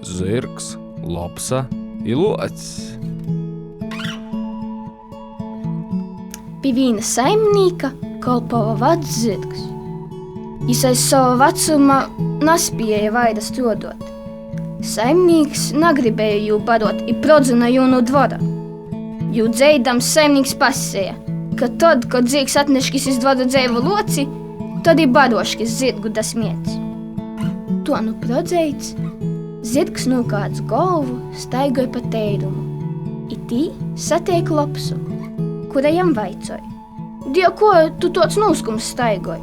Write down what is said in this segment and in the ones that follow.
Zirgs, lopsa i locs. Pie vīna saimnīka kalpova vads zirgs. Jis aiz sava vecuma naspēja vaira struodot. Saimnīks nagribēja jū barot i prodzina jū no dvora. Jū dzeidams saimnīks pasēja, ka tad, kad zirgs atneškis iz dvoru dzeivu loci, tad i baroškis zirgu da smiets. To nu prodzeits, zirgs nūkāds golvu, staigoj pa teirumu. I tī sateik lopsu, kura jam vaicoj: "Die, ko tu tots nūskums staigoj?"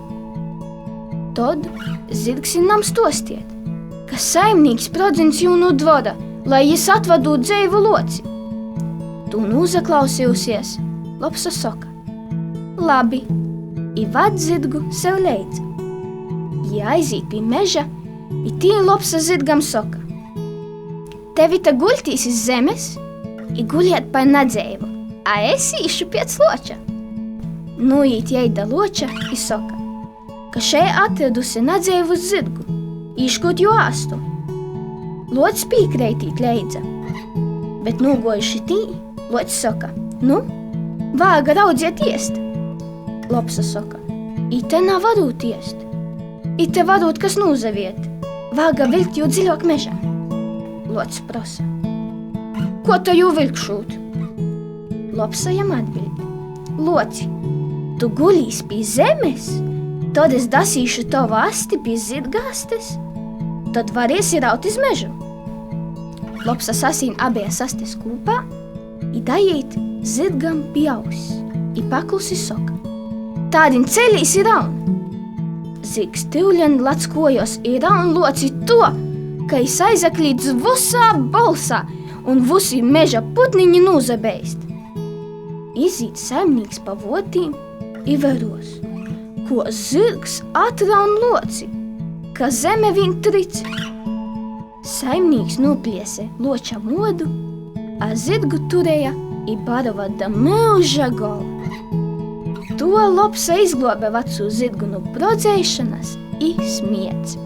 Tod zirgs i nam stostiet, ka saimnīks prodzins jū no dvora, lai jis atvadū dzeivu loci. Tu nūzaklausījusies, lopsa soka: "Labi," i vad zirgu sev leidza. Jī aizīt pie meža, i tī lopsa zirgam soka: "Tevi ta guļtīs iz zemes i guļiet pa nadzeivu, a es īšu piec loča." Nūīt jai da loča i soka, ka šei atradusi nadzeivu zirgu, īškot jū āstu. Locs pīkreitīt leidza, bet nūgojuši tī, locs soka: "Nu, vāga raudziet iest." Lopsa soka: "Ite navarūt iest. Ite varūt kas nūzaviet, vāga vilkt jū dziļok mežā." Locs prosa: "Ko ta jū vilkšūt?" Lopsa jam atbild: "Loci, tu guļīs pie zemes, tad es dasīšu tavu asti pie zirgastes, tad varēsi raut iz mežu." Lopsa sasīn abējas astis kūpā i dajīt zirgam pie auss, i paklusi soka: "Tādin ceļīs i raun." Zirgs tivļen lac kojos i raun loci to, ka jis aizaklīdz vusā bolsā un vusi meža putniņi nūzabeist. Izīt saimnīks pa votīm i veros, ko zirgs atraun loci, ka zeme viņ trici. Saimnīks nūpliese loča modu, a zirgu turēja i barova da myuža gola. To lopsa izglobe vecū zirgu no prodzeišanas i smiedz.